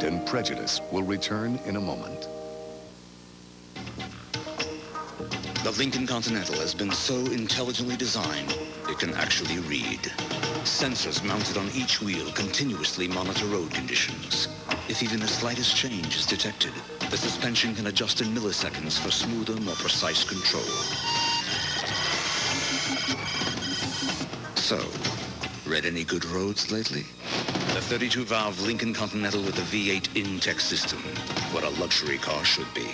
Pride and Prejudice will return in a moment. The Lincoln Continental has been so intelligently designed, it can actually read. Sensors mounted on each wheel continuously monitor road conditions. If even the slightest change is detected, the suspension can adjust in milliseconds for smoother, more precise control. So, read any good roads lately? The 32-valve Lincoln Continental with the V8 Intech system. What a luxury car should be.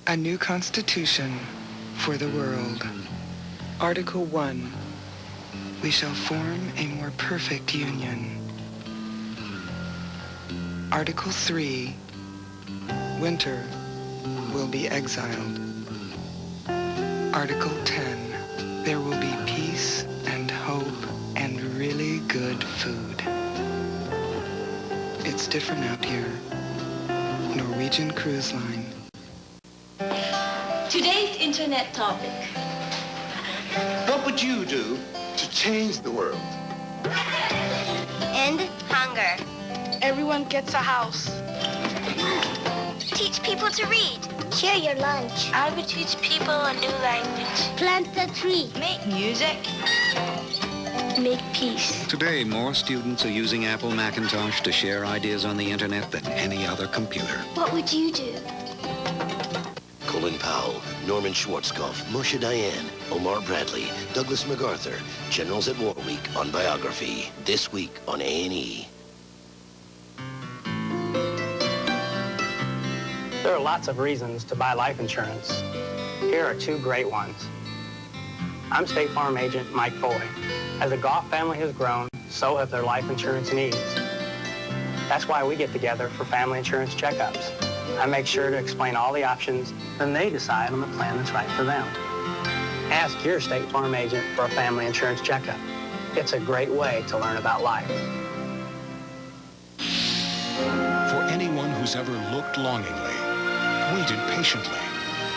A new constitution for the world. Article 1. We shall form a more perfect union. Article 3. Winter will be exiled. Article 10. There will be peace and hope and really good food. It's different out here. Norwegian Cruise Line. Today's internet topic. What would you do to change the world? End hunger. Everyone gets a house. Teach people to read. Share your lunch. I would teach people a new language. Plant a tree. Make music. Make peace. Today, more students are using Apple Macintosh to share ideas on the internet than any other computer. What would you do? Colin Powell, Norman Schwarzkopf, Moshe Dayan, Omar Bradley, Douglas MacArthur, Generals at War Week on Biography. This week on A&E. There are lots of reasons to buy life insurance. Here are two great ones. I'm State Farm Agent Mike Foy. As the Goff family has grown, so have their life insurance needs. That's why we get together for family insurance checkups. I make sure to explain all the options, then they decide on the plan that's right for them. Ask your State Farm agent for a family insurance checkup. It's a great way to learn about life. For anyone who's ever looked longingly, waited patiently,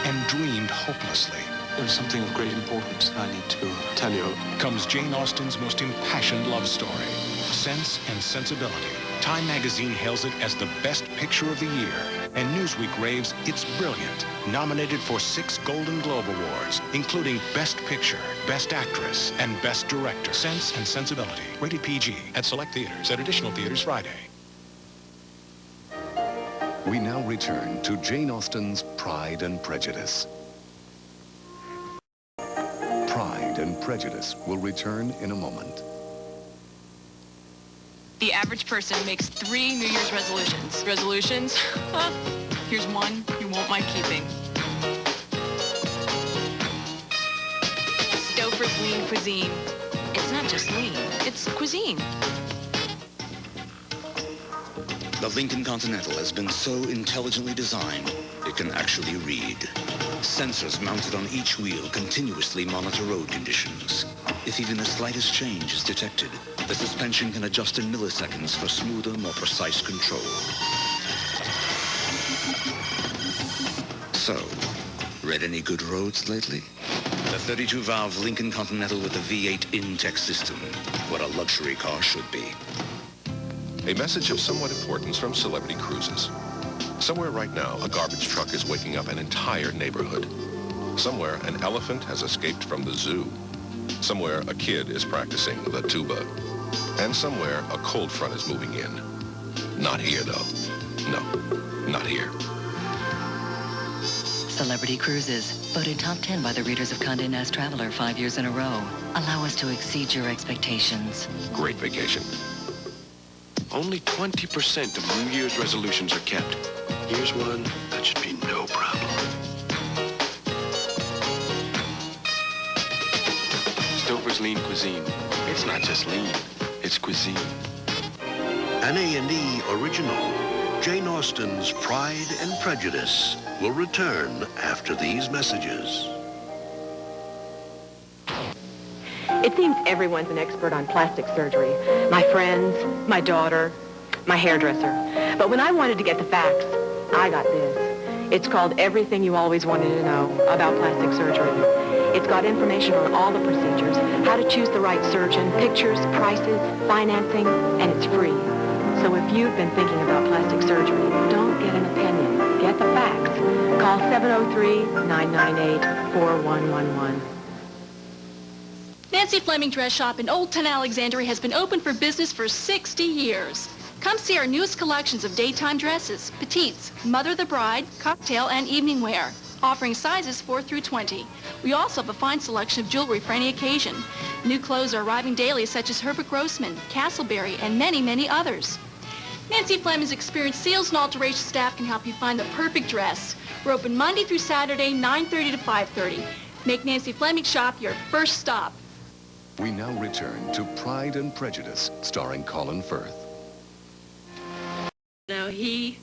and dreamed hopelessly, There's something of great importance I need to tell you. comes Jane Austen's most impassioned love story, Sense and Sensibility. Time magazine hails it as the best picture of the year, and Newsweek raves it's brilliant. Nominated for 6 Golden Globe Awards, including Best Picture, Best Actress, and Best Director. Sense and Sensibility. Rated PG at select theaters, at additional theaters Friday. We now return to Jane Austen's Pride and Prejudice. Pride and Prejudice will return in a moment. The average person makes 3 New Year's resolutions. Resolutions? Huh? Here's one you won't mind keeping. Stouffer's Lean Cuisine. It's not just lean, it's cuisine. The Lincoln Continental has been so intelligently designed, it can actually read. Sensors mounted on each wheel continuously monitor road conditions. If even the slightest change is detected, the suspension can adjust in milliseconds for smoother, more precise control. So, read any good roads lately? The 32-valve Lincoln Continental with the V8 Intech system. What a luxury car should be. A message of somewhat importance from Celebrity Cruises. Somewhere right now, a garbage truck is waking up an entire neighborhood. Somewhere, an elephant has escaped from the zoo. Somewhere, a kid is practicing the tuba. And somewhere, a cold front is moving in. Not here, though. No, not here. Celebrity Cruises, voted top 10 by the readers of Condé Nast Traveler 5 years in a row. Allow us to exceed your expectations. Great vacation. Only 20% of New Year's resolutions are kept. Here's one that should be no problem. Stouffer's Lean Cuisine. It's not just lean, it's cuisine. An A&E original, Jane Austen's Pride and Prejudice, will return after these messages. It seems everyone's an expert on plastic surgery. My friends, my daughter, my hairdresser. But when I wanted to get the facts, I got this. It's called Everything You Always Wanted to Know About Plastic Surgery. It's got information on all the procedures, how to choose the right surgeon, pictures, prices, financing, and it's free. So So if you've been thinking about plastic surgery, don't get an opinion. Get the facts. Call 703-998-4111. Nancye Fleming Dress Shop in Old Town Alexandria has been open for business for 60 years. Come see our newest collections of daytime dresses, petites, mother of the bride, cocktail, and evening wear, offering sizes 4 through 20. We also have a fine selection of jewelry for any occasion. New clothes are arriving daily, such as Herbert Grossman, Castleberry, and many, many others. Nancye Fleming's experienced sales and alteration staff can help you find the perfect dress. We're open Monday through Saturday, 9:30 to 5:30. Make Nancye Fleming Shop your first stop. We now return to Pride and Prejudice, starring Colin Firth. Now he,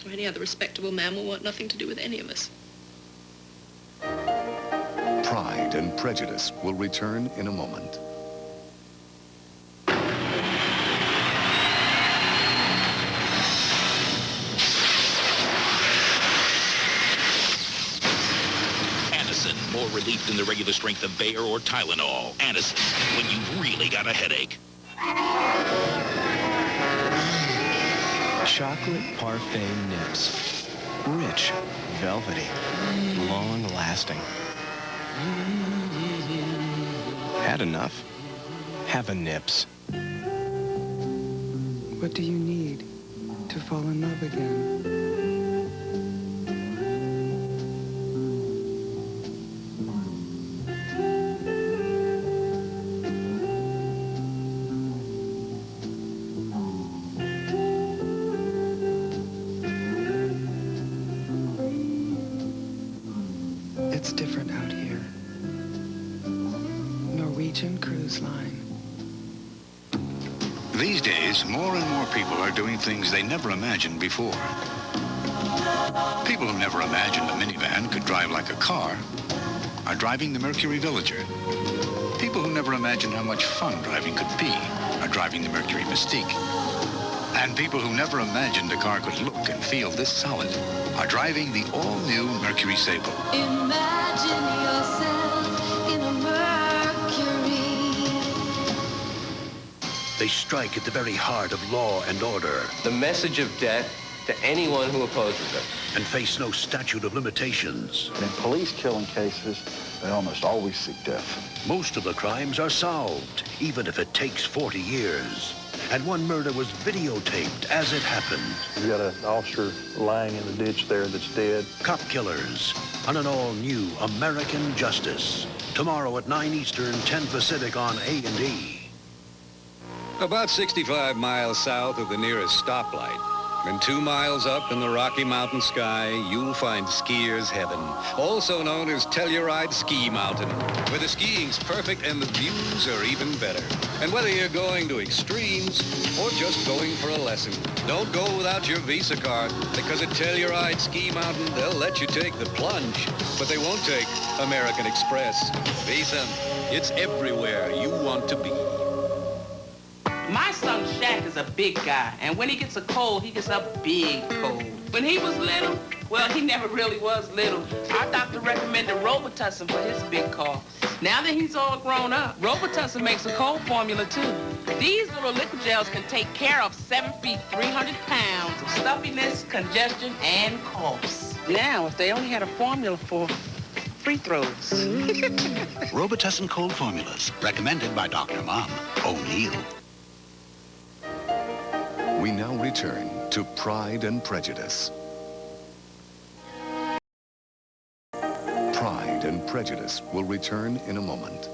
or any other respectable man, will want nothing to do with any of us. Pride and Prejudice will return in a moment. Anacin, more relief than the regular strength of Bayer or Tylenol. Anacin, when you've really got a headache. Chocolate parfait nips. Rich, velvety, long-lasting. Had enough? Have a nips. What do you need to fall in love again? It's different out here. Norwegian Cruise Line. These days, more and more people are doing things they never imagined before. People who never imagined a minivan could drive like a car are driving the Mercury Villager. People who never imagined how much fun driving could be are driving the Mercury Mystique. And people who never imagined a car could look and feel this solid are driving the all-new Mercury Sable. Imagine yourself in a Mercury. They strike at the very heart of law and order. The message of death to anyone who opposes it. And face no statute of limitations. In police killing cases, they almost always seek death. Most of the crimes are solved, even if it takes 40 years. And one murder was videotaped as it happened. You've got an officer lying in the ditch there that's dead. Cop Killers on an all-new American Justice. Tomorrow at 9 Eastern, 10 Pacific on A&E. About 65 miles south of the nearest stoplight, and 2 miles up in the Rocky Mountain sky, you'll find skier's heaven, also known as Telluride Ski Mountain, where the skiing's perfect and the views are even better. And whether you're going to extremes or just going for a lesson, don't go without your Visa card, because at Telluride Ski Mountain, they'll let you take the plunge, but they won't take American Express. Visa, it's everywhere you want to be. My son Shaq is a big guy, and when he gets a cold, he gets a big cold. When he was little, well, he never really was little. Our doctor recommended Robitussin for his big cough. Now that he's all grown up, Robitussin makes a cold formula, too. These little liquid gels can take care of 7 feet, 300 pounds of stuffiness, congestion, and coughs. Now, if they only had a formula for free throws. Robitussin cold formulas, recommended by Dr. Mom O'Neill. We now return to Pride and Prejudice. Pride and Prejudice will return in a moment.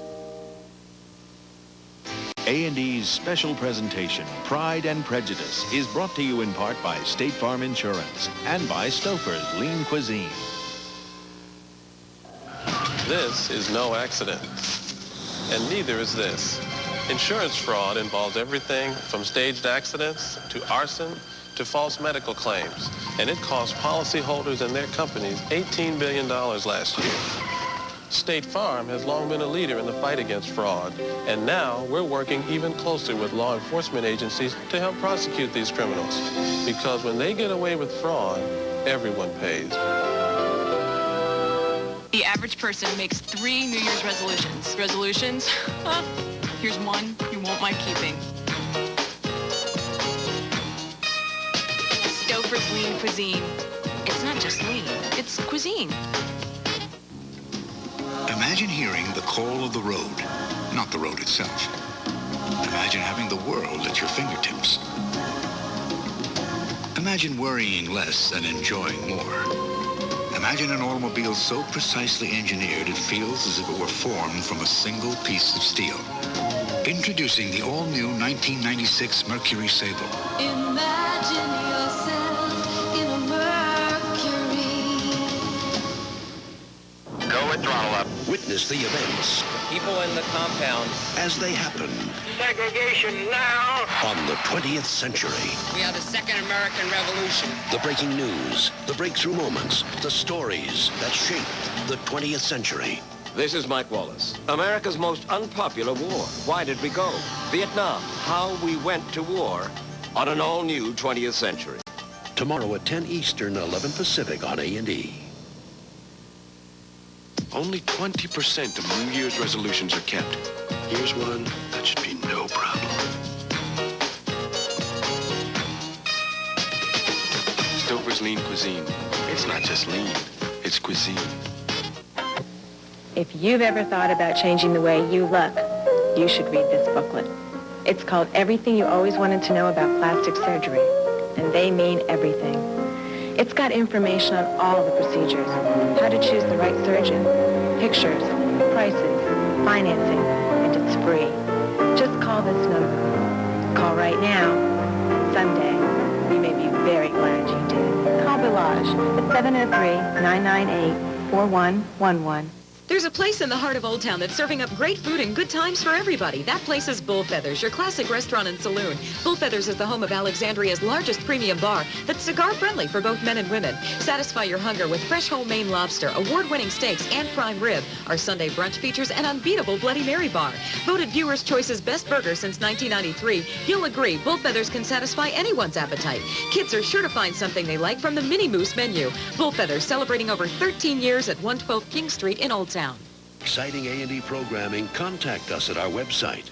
A&E's special presentation, Pride and Prejudice, is brought to you in part by State Farm Insurance and by Stouffer's Lean Cuisine. This is no accident, and neither is this. Insurance fraud involves everything from staged accidents to arson to false medical claims, and it cost policyholders and their companies $18 billion last year. State Farm has long been a leader in the fight against fraud, and now we're working even closer with law enforcement agencies to help prosecute these criminals, because when they get away with fraud, everyone pays. The average person makes 3 New Year's resolutions. Resolutions? Here's one you won't mind keeping. lean cuisine. It's not just lean, it's cuisine. Imagine hearing the call of the road, not the road itself. Imagine having the world at your fingertips. Imagine worrying less and enjoying more. Imagine an automobile so precisely engineered it feels as if it were formed from a single piece of steel. Introducing the all-new 1996 Mercury Sable. Imagine yourself in a Mercury. Go with throttle up. Witness the events People in the compound. as they happen Segregation now! on the 20th century. We are the second American Revolution. The breaking news, the breakthrough moments, the stories that shaped the 20th century. This is Mike Wallace. America's most unpopular war. Why did we go? Vietnam. How we went to war on an all-new 20th century. Tomorrow at 10 Eastern, 11 Pacific on A&E. Only 20% of New Year's resolutions are kept. Here's one that should be no problem. Stouffer's Lean Cuisine. It's not just lean, it's cuisine. If you've ever thought about changing the way you look, you should read this booklet. It's called Everything You Always Wanted to Know About Plastic Surgery, and they mean everything. It's got information on all the procedures, how to choose the right surgeon, pictures, prices, financing, and it's free. Just call this number. Call right now. Someday, you may be very glad you did. Call BelAge at 703-998-4111. There's a place in the heart of Old Town that's serving up great food and good times for everybody. That place is Bull Feathers, your classic restaurant and saloon. Bull Feathers is the home of Alexandria's largest premium bar that's cigar-friendly for both men and women. Satisfy your hunger with fresh whole Maine lobster, award-winning steaks, and prime rib. Our Sunday brunch features an unbeatable Bloody Mary bar. Voted Viewers' Choice's best burger since 1993, you'll agree Bull Feathers can satisfy anyone's appetite. Kids are sure to find something they like from the Mini Moose menu. Bull Feathers, celebrating over 13 years at 112 King Street in Old Town. Exciting A&E programming, contact us at our website.